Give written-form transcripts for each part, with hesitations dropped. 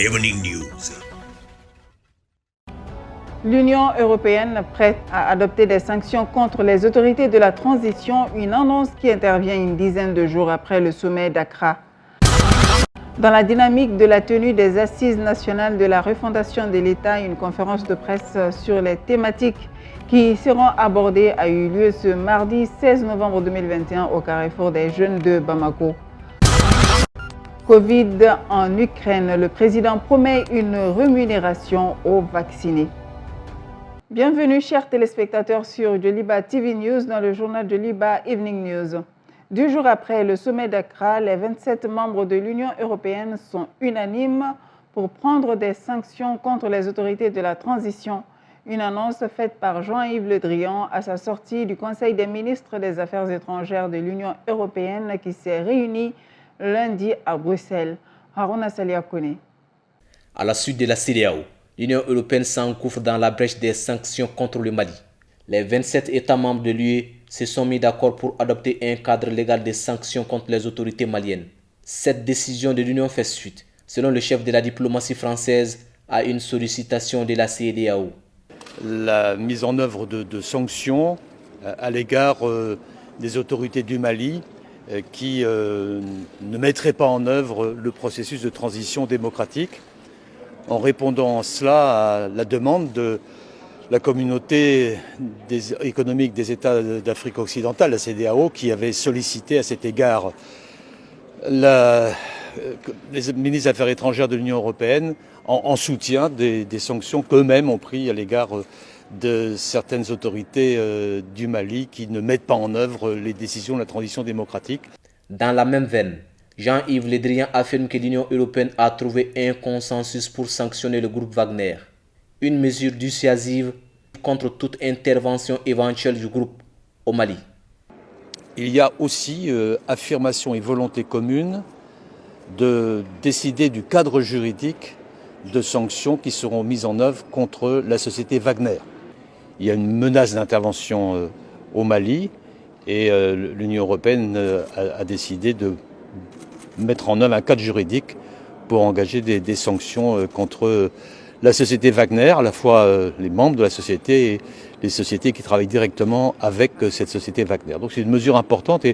Evening News. L'Union européenne prête à adopter des sanctions contre les autorités de la transition, une annonce qui intervient une dizaine de jours après le sommet d'Accra. Dans la dynamique de la tenue des Assises nationales de la refondation de l'État, une conférence de presse sur les thématiques qui seront abordées a eu lieu ce mardi 16 novembre 2021 au Carrefour des Jeunes de Bamako. Covid en Ukraine, le président promet une rémunération aux vaccinés. Bienvenue chers téléspectateurs sur Joliba TV News dans le journal Joliba Evening News. 2 jours après le sommet d'Accra, les 27 membres de l'Union européenne sont unanimes pour prendre des sanctions contre les autorités de la transition. Une annonce faite par Jean-Yves Le Drian à sa sortie du Conseil des ministres des Affaires étrangères de l'Union européenne qui s'est réuni lundi à Bruxelles. Haruna Saliakone. À la suite de la CEDEAO, l'Union européenne s'engouffre dans la brèche des sanctions contre le Mali. Les 27 États membres de l'UE se sont mis d'accord pour adopter un cadre légal de sanctions contre les autorités maliennes. Cette décision de l'Union fait suite, selon le chef de la diplomatie française, à une sollicitation de la CEDEAO. La mise en œuvre de sanctions à l'égard des autorités du Mali qui ne mettraient pas en œuvre le processus de transition démocratique, en répondant à cela à la demande de la communauté économique des États d'Afrique occidentale, la CEDEAO, qui avait sollicité à cet égard les ministres des Affaires étrangères de l'Union européenne en soutien des sanctions qu'eux-mêmes ont prises à l'égard de certaines autorités du Mali qui ne mettent pas en œuvre les décisions de la transition démocratique. Dans la même veine, Jean-Yves Le Drian affirme que l'Union européenne a trouvé un consensus pour sanctionner le groupe Wagner, une mesure dissuasive contre toute intervention éventuelle du groupe au Mali. Il y a aussi affirmation et volonté commune de décider du cadre juridique de sanctions qui seront mises en œuvre contre la société Wagner. Il y a une menace d'intervention au Mali et l'Union européenne a décidé de mettre en œuvre un cadre juridique pour engager des sanctions contre la société Wagner, à la fois les membres de la société et les sociétés qui travaillent directement avec cette société Wagner. Donc c'est une mesure importante.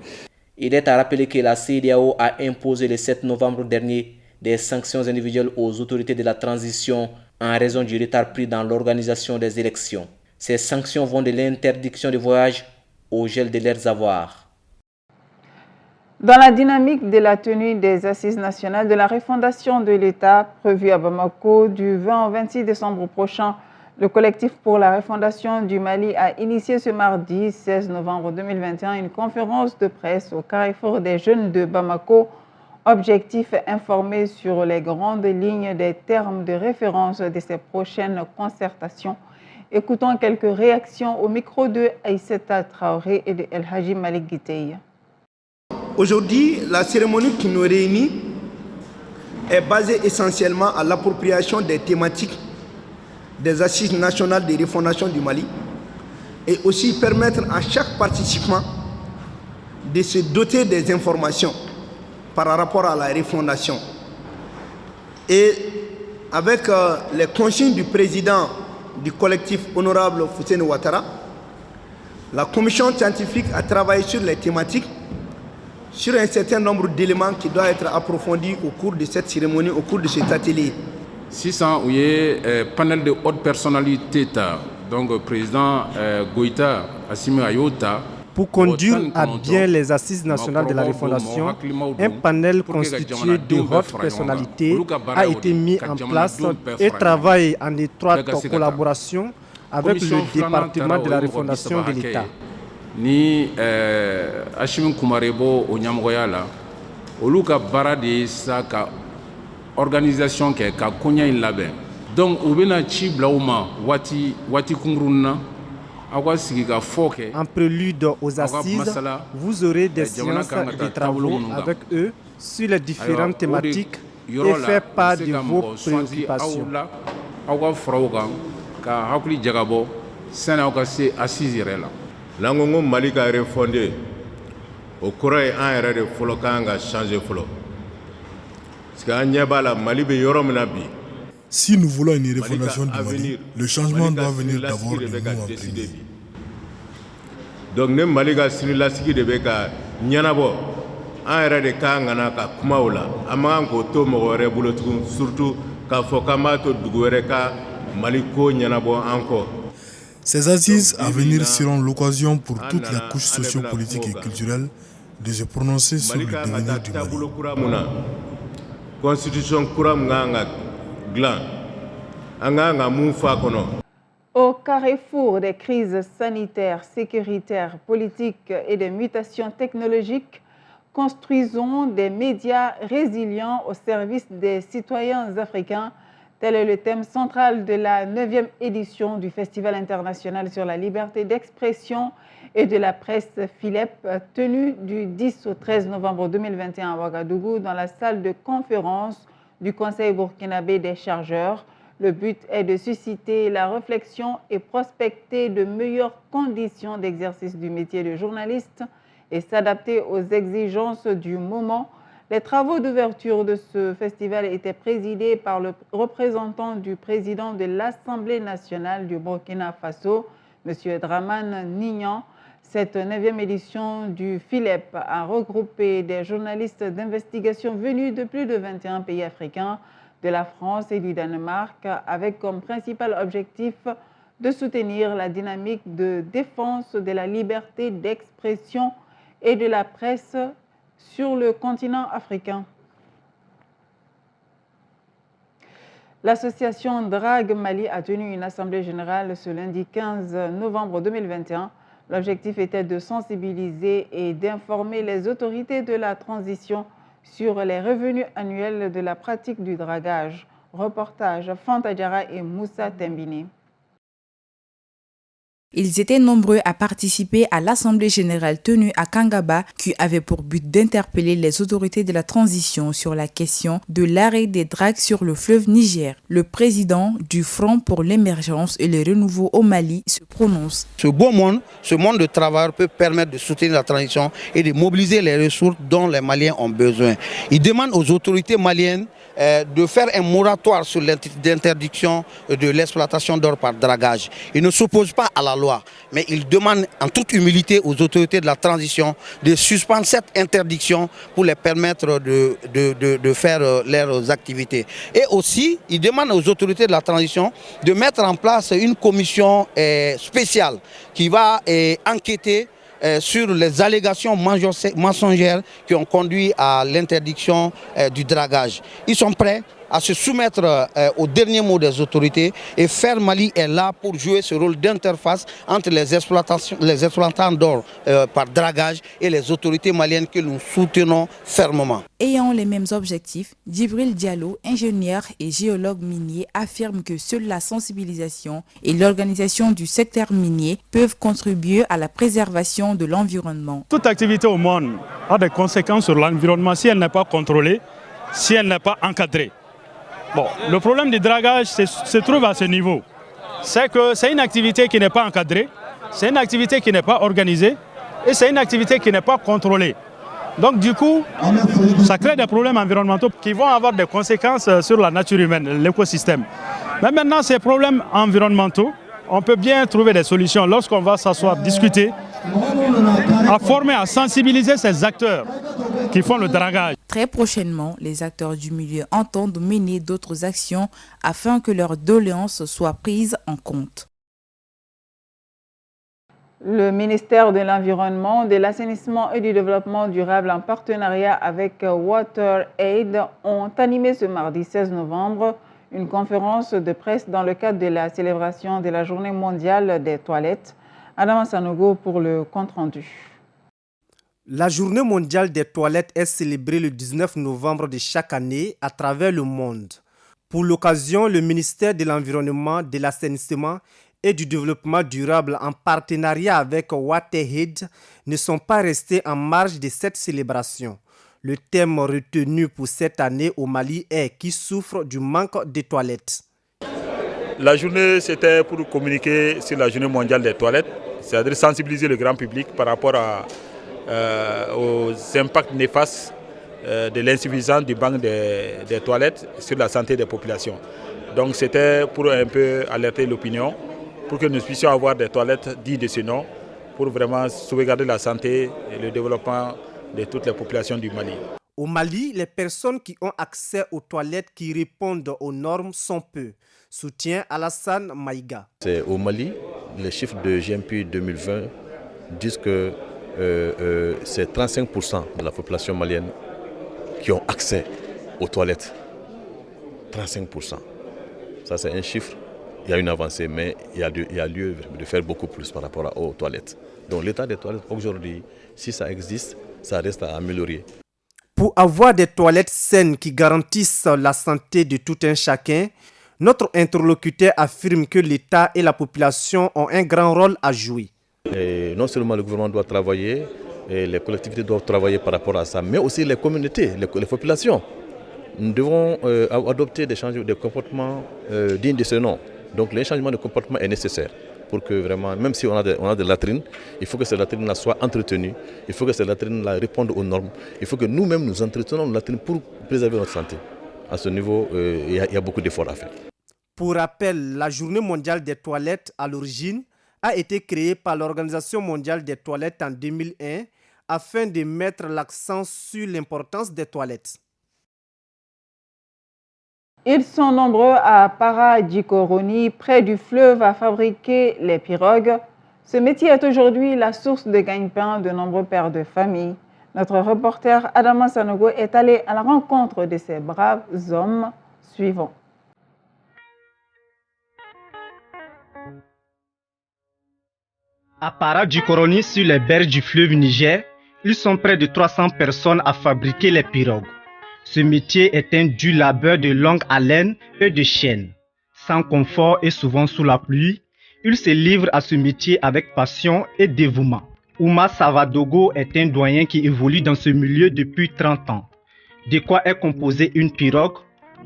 Il est à rappeler que la CEDEAO a imposé le 7 novembre dernier des sanctions individuelles aux autorités de la transition en raison du retard pris dans l'organisation des élections. Ces sanctions vont de l'interdiction de voyage au gel de leurs avoirs. Dans la dynamique de la tenue des Assises nationales de la refondation de l'État prévue à Bamako du 20 au 26 décembre prochain, le collectif pour la refondation du Mali a initié ce mardi 16 novembre 2021 une conférence de presse au Carrefour des Jeunes de Bamako. Objectif informer sur les grandes lignes des termes de référence de ces prochaines concertations. Écoutons quelques réactions au micro de Aïssata Traoré et de El Haji Malik Guiteye. Aujourd'hui, la cérémonie qui nous réunit est basée essentiellement à l'appropriation des thématiques des Assises nationales de refondation du Mali et aussi permettre à chaque participant de se doter des informations par rapport à la refondation. Et avec les consignes du président du collectif honorable Fousseni Ouattara, la commission scientifique a travaillé sur les thématiques, sur un certain nombre d'éléments qui doivent être approfondis au cours de cette cérémonie, au cours de cet atelier. 600, il y a panel de haute personnalité, donc président Goïta, Assimi Ayota. Pour conduire à bien les Assises nationales de la refondation, un panel constitué de hautes personnalités a été mis en place et travaille en étroite collaboration avec le département de la refondation de l'État. Ni Hashim Koumarebo au Nyamgoya la olu ka baara de sa ka organisation kɛ ka koɲa in labɛn donc u bɛna ci bila u ma waati kunkurunnin na aw ka sigi ka fɔ kɛ. En prélude aux assises, vous aurez des séances de travaux avec eux sur les différentes thématiques et faire part de vos préoccupations. Aw ka fara u kan ka hakili jagabɔ sani aw ka se assise yɛrɛ la. N'an ko Mali ka refondé o kɔrɔ ye an yɛrɛ de fɔlɔ kan ka changer fɔlɔ Si nous voulons une refondation du Mali, le changement doit venir d'abord de nous en premier. Donc, ne Maliga Sinilasiki de Beka, Nyanabo, un RD Kangana, Kumaola, Amango, Tomo, Boulotou, surtout Kafokamato, Duguereka, Maliko, Nyanabo encore. Ces assises à venir seront l'occasion pour toutes les couches sociopolitiques et culturelles de se prononcer sur le devenir du Mali. Constitution Kuramanga Glan, Anganga Moufa Kono. Au carrefour des crises sanitaires, sécuritaires, politiques et des mutations technologiques, construisons des médias résilients au service des citoyens africains. Tel est le thème central de la 9e édition du Festival international sur la liberté d'expression et de la presse FILEP, tenu du 10 au 13 novembre 2021 à Ouagadougou dans la salle de conférence du Conseil burkinabé des chargeurs. Le but est de susciter la réflexion et prospecter de meilleures conditions d'exercice du métier de journaliste et s'adapter aux exigences du moment. Les travaux d'ouverture de ce festival étaient présidés par le représentant du président de l'Assemblée nationale du Burkina Faso, M. Dramane Nignan. Cette 9e édition du FILEP a regroupé des journalistes d'investigation venus de plus de 21 pays africains, de la France et du Danemark, avec comme principal objectif de soutenir la dynamique de défense de la liberté d'expression et de la presse sur le continent africain. L'association Drag Mali a tenu une assemblée générale ce lundi 15 novembre 2021. L'objectif était de sensibiliser et d'informer les autorités de la transition sur les revenus annuels de la pratique du dragage. Reportage Fanta Diarra et Moussa Tembini. Ils étaient nombreux à participer à l'Assemblée générale tenue à Kangaba qui avait pour but d'interpeller les autorités de la transition sur la question de l'arrêt des dragues sur le fleuve Niger. Le président du Front pour l'émergence et le renouveau au Mali se prononce. Ce beau monde, ce monde de travail peut permettre de soutenir la transition et de mobiliser les ressources dont les Maliens ont besoin. Il demande aux autorités maliennes de faire un moratoire sur l'interdiction de l'exploitation d'or par dragage. Il ne s'oppose pas à la loi, mais il demande en toute humilité aux autorités de la transition de suspendre cette interdiction pour les permettre de faire leurs activités. Et aussi, il demande aux autorités de la transition de mettre en place une commission spéciale qui va enquêter sur les allégations mensongères qui ont conduit à l'interdiction du dragage. Ils sont prêts à se soumettre au dernier mot des autorités et Fer Mali est là pour jouer ce rôle d'interface entre les exploitants d'or par dragage et les autorités maliennes que nous soutenons fermement. Ayant les mêmes objectifs, Djibril Diallo, ingénieur et géologue minier, affirme que seule la sensibilisation et l'organisation du secteur minier peuvent contribuer à la préservation de l'environnement. Toute activité au monde a des conséquences sur l'environnement si elle n'est pas contrôlée, si elle n'est pas encadrée. Bon, le problème du dragage se trouve à ce niveau. C'est que c'est une activité qui n'est pas encadrée, c'est une activité qui n'est pas organisée et c'est une activité qui n'est pas contrôlée. Donc du coup, ça crée des problèmes environnementaux qui vont avoir des conséquences sur la nature humaine, l'écosystème. Mais maintenant, ces problèmes environnementaux, on peut bien trouver des solutions lorsqu'on va s'asseoir, discuter, à former, à sensibiliser ces acteurs qui font le dragage. Très prochainement, les acteurs du milieu entendent mener d'autres actions afin que leurs doléances soient prises en compte. Le ministère de l'Environnement, de l'Assainissement et du Développement durable en partenariat avec WaterAid ont animé ce mardi 16 novembre une conférence de presse dans le cadre de la célébration de la Journée mondiale des toilettes. Adam Sanogo pour le compte-rendu. La Journée mondiale des toilettes est célébrée le 19 novembre de chaque année à travers le monde. Pour l'occasion, le ministère de l'Environnement, de l'Assainissement et du Développement durable en partenariat avec WaterAid ne sont pas restés en marge de cette célébration. Le thème retenu pour cette année au Mali est « Qui souffre du manque de toilettes ». La journée, c'était pour communiquer sur la journée mondiale des toilettes, c'est-à-dire sensibiliser le grand public par rapport aux impacts néfastes de l'insuffisance du banc des toilettes sur la santé des populations. Donc c'était pour un peu alerter l'opinion, pour que nous puissions avoir des toilettes dignes de ce nom, pour vraiment sauvegarder la santé et le développement de toutes les populations du Mali. Au Mali, les personnes qui ont accès aux toilettes qui répondent aux normes sont peu, soutient Alassane Maïga. Au Mali, les chiffres de GMP 2020 disent que c'est 35% de la population malienne qui ont accès aux toilettes. 35%. Ça, c'est un chiffre. Il y a une avancée, mais il y a lieu de faire beaucoup plus par rapport aux toilettes. Donc l'état des toilettes aujourd'hui, si ça existe, ça reste à améliorer. Pour avoir des toilettes saines qui garantissent la santé de tout un chacun, notre interlocuteur affirme que l'État et la population ont un grand rôle à jouer. Et non seulement le gouvernement doit travailler, et les collectivités doivent travailler par rapport à ça, mais aussi les communautés, les populations. Nous devons adopter des comportements dignes de ce nom. Donc le changement de comportement est nécessaire pour que vraiment, même si on a des latrines, il faut que ces latrines-là soient entretenues, il faut que ces latrines-là répondent aux normes, il faut que nous-mêmes nous entretenons nos latrines pour préserver notre santé. À ce niveau, il y a beaucoup d'efforts à faire. Pour rappel, la Journée mondiale des toilettes, à l'origine, a été créée par l'Organisation mondiale des toilettes en 2001 afin de mettre l'accent sur l'importance des toilettes. Ils sont nombreux à Para-Djikoroni, près du fleuve, à fabriquer les pirogues. Ce métier est aujourd'hui la source de gagne-pain de nombreux pères de famille. Notre reporter Adama Sanogo est allé à la rencontre de ces braves hommes suivants. À Para-Djikoroni, sur les berges du fleuve Niger, ils sont près de 300 personnes à fabriquer les pirogues. Ce métier est un dur labeur de longue haleine et de chaîne. Sans confort et souvent sous la pluie, ils se livrent à ce métier avec passion et dévouement. Ouma Savadogo est un doyen qui évolue dans ce milieu depuis 30 ans. De quoi est composée une pirogue?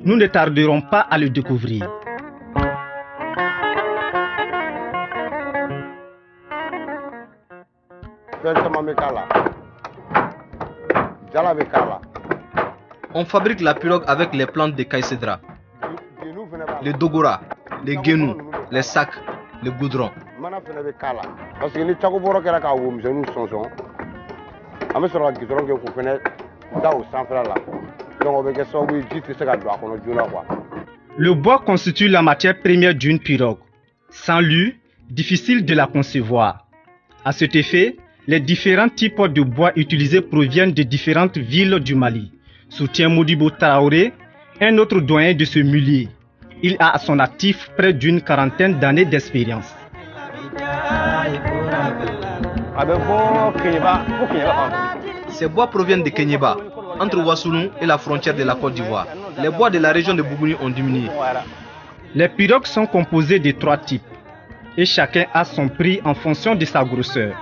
Nous ne tarderons pas à le découvrir. On fabrique la pirogue avec les plantes de caïcédra, le dogora, les guénous, les sacs, le goudron. Le bois constitue la matière première d'une pirogue. Sans lui, difficile de la concevoir. À cet effet, les différents types de bois utilisés proviennent de différentes villes du Mali. Soutient Modibo Traoré, un autre doyen de ce milieu. Il a à son actif près d'une quarantaine d'années d'expérience. Ces bois proviennent de Kenyeba, entre Ouassoulou et la frontière de la Côte d'Ivoire. Les bois de la région de Bougouni ont diminué. Les pirogues sont composées de 3 types et chacun a son prix en fonction de sa grosseur.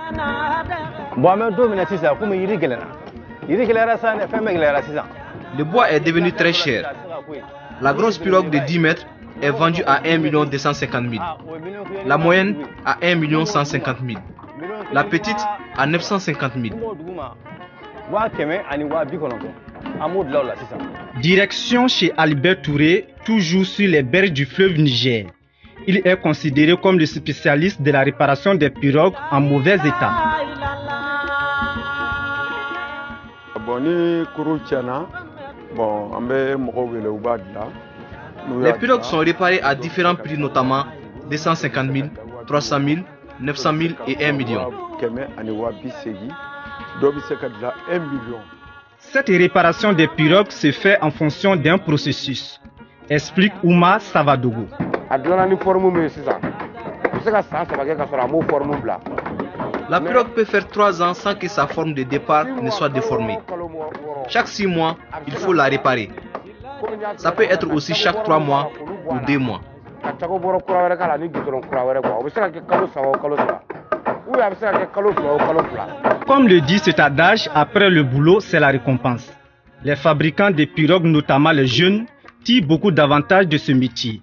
Le bois est devenu très cher. La grosse pirogue de 10 mètres est vendue à 1 250 000. La moyenne à 1 150 000. La petite à 950 000. Direction chez Albert Touré, toujours sur les berges du fleuve Niger. Il est considéré comme le spécialiste de la réparation des pirogues en mauvais état. Les pirogues sont réparées à différents prix, notamment 250 000, 300 000, 900 000 et 1 million. Cette réparation des pirogues se fait en fonction d'un processus, explique Ouma Savadogo. La pirogue peut faire 3 ans sans que sa forme de départ ne soit déformée. Chaque 6 mois, il faut la réparer. Ça peut être aussi chaque 3 mois ou 2 mois. Comme le dit cet adage, après le boulot, c'est la récompense. Les fabricants de pirogues, notamment les jeunes, tirent beaucoup d'avantages de ce métier.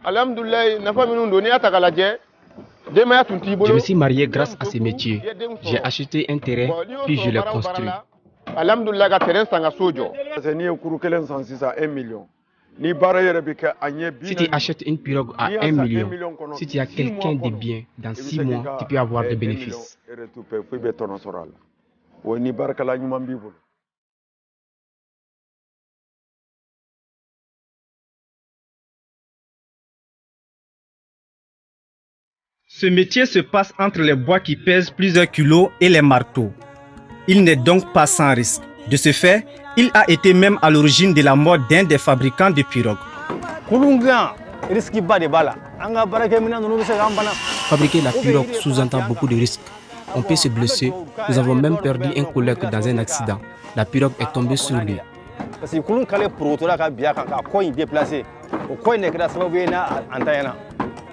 Je me suis marié grâce à ce métier. J'ai acheté un terrain, puis je l'ai construit. alhamdulillah ka terrain sanga sojo parce que ni kuru kelen san sisan 1 million. Si tu achètes une pirogue à 1 million, si tu as quelqu'un de bien, dans 6 mois, tu peux avoir des bénéfices. Ce métier se passe entre les bois qui pèsent plusieurs kilos et les marteaux. Il n'est donc pas sans risque. De ce fait, il a été même à l'origine de la mort d'un des fabricants de pirogues. Fabriquer la pirogue sous-entend beaucoup de risques. On peut se blesser. Nous avons même perdu un collègue dans un accident. La pirogue est tombée sur lui.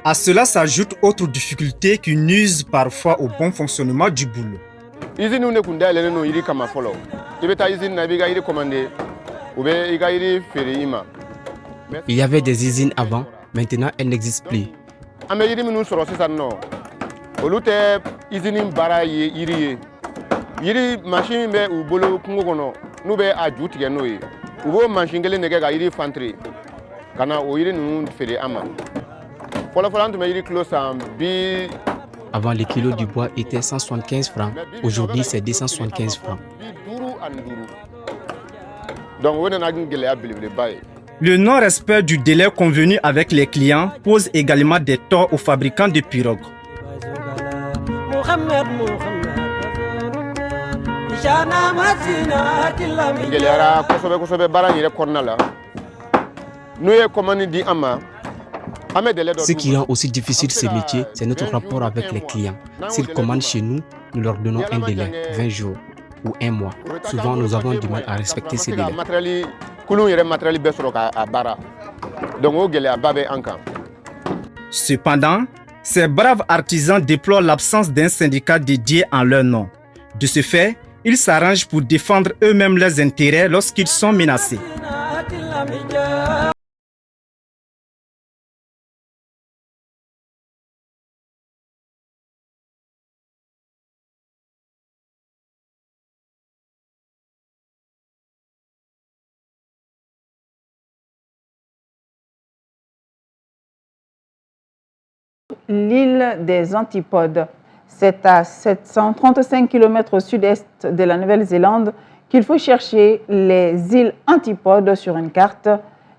À cela s'ajoutent autres difficultés qui nuisent parfois au bon fonctionnement du boulot. Il y avait des usines avant, maintenant elles n'existent plus. Avant, les kilos du bois étaient 175 francs. Aujourd'hui, c'est 275 francs. Le non-respect du délai convenu avec les clients pose également des torts aux fabricants de pirogues. Ce qui rend aussi difficile ce métier, c'est notre rapport avec les clients. S'ils commandent chez nous, nous leur donnons un délai, 20 jours ou 1 mois. Souvent, nous avons du mal à respecter ces délais. Cependant, ces braves artisans déplorent l'absence d'un syndicat dédié en leur nom. De ce fait, ils s'arrangent pour défendre eux-mêmes leurs intérêts lorsqu'ils sont menacés. L'île des Antipodes. C'est à 735 km au sud-est de la Nouvelle-Zélande qu'il faut chercher les îles Antipodes sur une carte.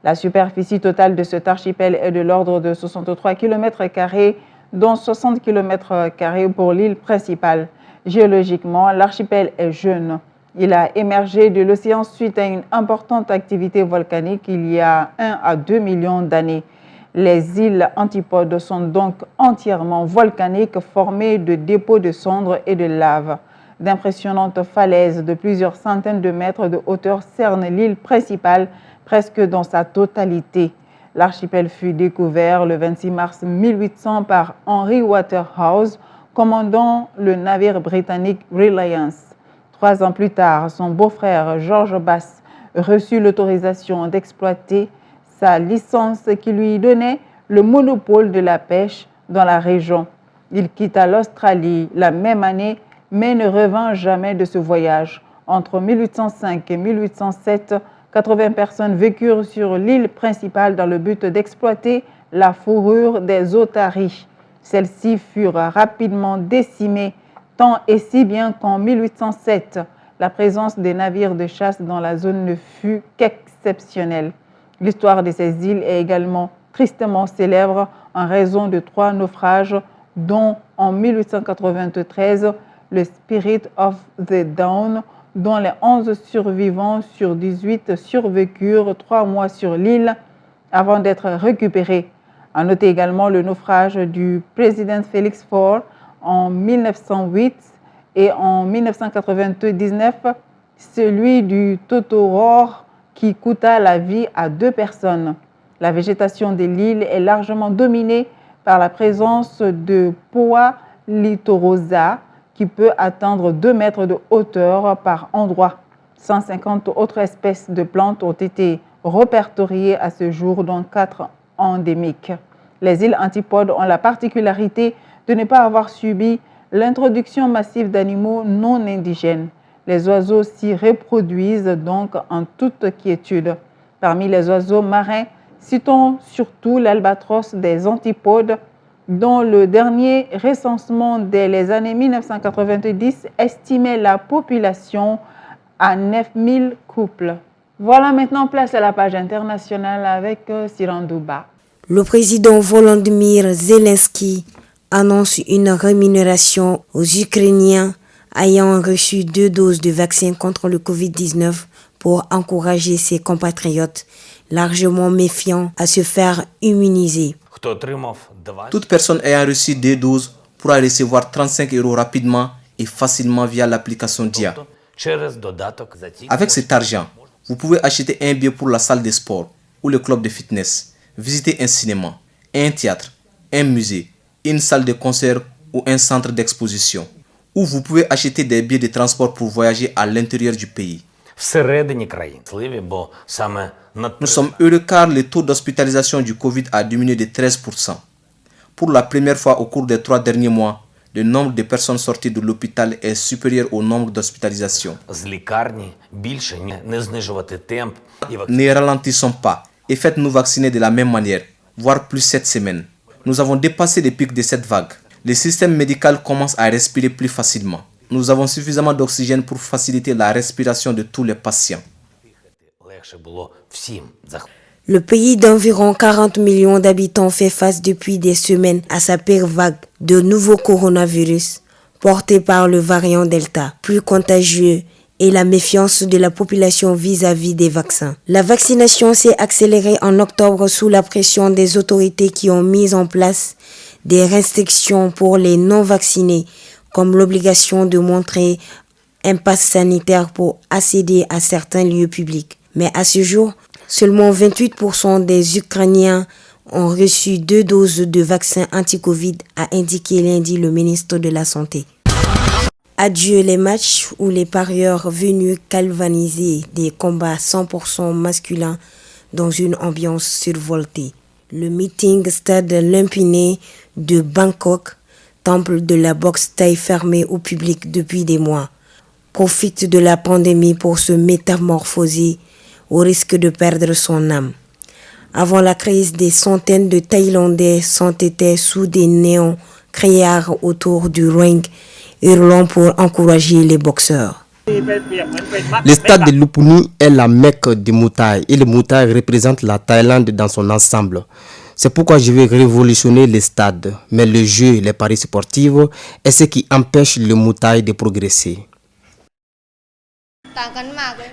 La superficie totale de cet archipel est de l'ordre de 63 km², dont 60 km² pour l'île principale. Géologiquement, l'archipel est jeune. Il a émergé de l'océan suite à une importante activité volcanique il y a 1 à 2 millions d'années. Les îles Antipodes sont donc entièrement volcaniques, formées de dépôts de cendres et de lave. D'impressionnantes falaises de plusieurs centaines de mètres de hauteur cernent l'île principale presque dans sa totalité. L'archipel fut découvert le 26 mars 1800 par Henry Waterhouse, commandant le navire britannique Reliance. 3 ans plus tard, son beau-frère George Bass reçut l'autorisation d'exploiter sa licence qui lui donnait le monopole de la pêche dans la région. Il quitta l'Australie la même année, mais ne revint jamais de ce voyage. Entre 1805 et 1807, 80 personnes vécurent sur l'île principale dans le but d'exploiter la fourrure des otaries. Celles-ci furent rapidement décimées, tant et si bien qu'en 1807, la présence des navires de chasse dans la zone ne fut qu'exceptionnelle. L'histoire de ces îles est également tristement célèbre en raison de 3 naufrages, dont en 1893, le Spirit of the Down, dont les 11 survivants sur 18 survécurent 3 mois sur l'île avant d'être récupérés. À noter également le naufrage du président Félix Faure en 1908 et en 1999, celui du Totoror qui coûta la vie à 2 personnes. La végétation de l'île est largement dominée par la présence de Poa litorosa qui peut atteindre 2 mètres de hauteur par endroit. 150 autres espèces de plantes ont été répertoriées à ce jour, dont 4 endémiques. Les îles Antipodes ont la particularité de ne pas avoir subi l'introduction massive d'animaux non indigènes. Les oiseaux s'y reproduisent donc en toute quiétude. Parmi les oiseaux marins, citons surtout l'albatros des antipodes, dont le dernier recensement dès les années 1990 estimait la population à 9000 couples. Voilà maintenant place à la page internationale avec Sirandouba. Le président Volodymyr Zelensky annonce une rémunération aux Ukrainiens ayant reçu 2 doses de vaccin contre le Covid-19 pour encourager ses compatriotes largement méfiants à se faire immuniser. Toute personne ayant reçu 2 doses pourra recevoir 35 € rapidement et facilement via l'application DIA. Avec cet argent, vous pouvez acheter un billet pour la salle de sport ou le club de fitness, visiter un cinéma, un théâtre, un musée, une salle de concert ou un centre d'exposition. Ou vous pouvez acheter des billets de transport pour voyager à l'intérieur du pays. Nous sommes heureux car le taux d'hospitalisation du Covid a diminué de 13%. Pour la première fois au cours des 3 derniers mois, le nombre de personnes sorties de l'hôpital est supérieur au nombre d'hospitalisations. Ne ralentissons pas et faites-nous vacciner de la même manière, voire plus cette semaine. Nous avons dépassé le pic de cette vague. Le système médical commence à respirer plus facilement. Nous avons suffisamment d'oxygène pour faciliter la respiration de tous les patients. Le pays d'environ 40 millions d'habitants fait face depuis des semaines à sa pire vague de nouveaux coronavirus portés par le variant Delta, plus contagieux, et la méfiance de la population vis-à-vis des vaccins. La vaccination s'est accélérée en octobre sous la pression des autorités qui ont mis en place des restrictions pour les non-vaccinés, comme l'obligation de montrer un pass sanitaire pour accéder à certains lieux publics. Mais à ce jour, seulement 28% des Ukrainiens ont reçu 2 doses de vaccin anti-Covid, a indiqué lundi le ministre de la Santé. Adieu les matchs où les parieurs venus galvaniser des combats 100% masculins dans une ambiance survoltée. Le meeting Stade Limpiné de Bangkok, temple de la boxe thaï fermé au public depuis des mois, profite de la pandémie pour se métamorphoser au risque de perdre son âme. Avant la crise, des centaines de Thaïlandais s'entêtaient sous des néons criards autour du ring, hurlant pour encourager les boxeurs. Le stade de Lupuni est la Mecque du Muay Thai et le Muay Thai représente la Thaïlande dans son ensemble. C'est pourquoi je vais révolutionner le stade. Mais le jeu, les paris sportifs, est ce qui empêche le Muay Thai de progresser.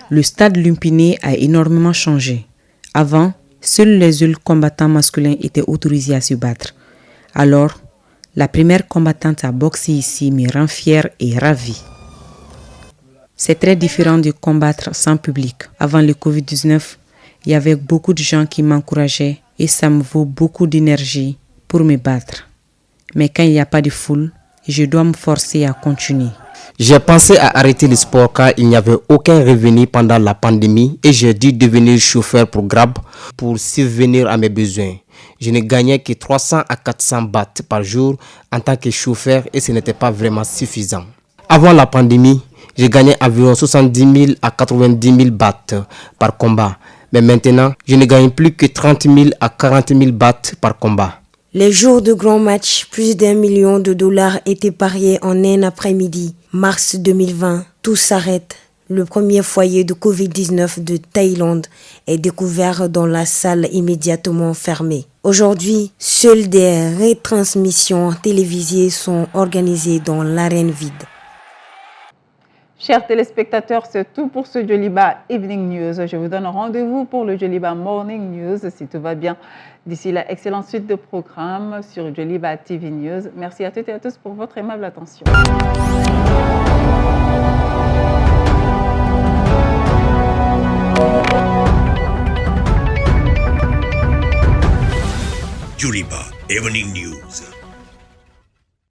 Le stade Lumpiné a énormément changé. Avant, seuls les seuls combattants masculins étaient autorisés à se battre. Alors, la première combattante à boxer ici me rend fière et ravie. C'est très différent de combattre sans public. Avant le Covid-19, il y avait beaucoup de gens qui m'encourageaient et ça me vaut beaucoup d'énergie pour me battre. Mais quand il n'y a pas de foule, je dois me forcer à continuer. J'ai pensé à arrêter le sport car il n'y avait aucun revenu pendant la pandémie et j'ai dû devenir chauffeur pour Grab pour subvenir à mes besoins. Je ne gagnais que 300 à 400 bahts par jour en tant que chauffeur et ce n'était pas vraiment suffisant. Avant la pandémie, je gagnais environ 70 000 à 90 000 bahts par combat. Mais maintenant, je ne gagne plus que 30 000 à 40 000 bahts par combat. Les jours de grands matchs, plus d'1 million de dollars étaient pariés en un après-midi. Mars 2020, tout s'arrête. Le premier foyer de Covid-19 de Thaïlande est découvert dans la salle immédiatement fermée. Aujourd'hui, seules des retransmissions télévisées sont organisées dans l'arène vide. Chers téléspectateurs, c'est tout pour ce Joliba Evening News. Je vous donne rendez-vous pour le Joliba Morning News si tout va bien. D'ici là, excellente suite de programmes sur Joliba TV News. Merci à toutes et à tous pour votre aimable attention. Joliba Evening News.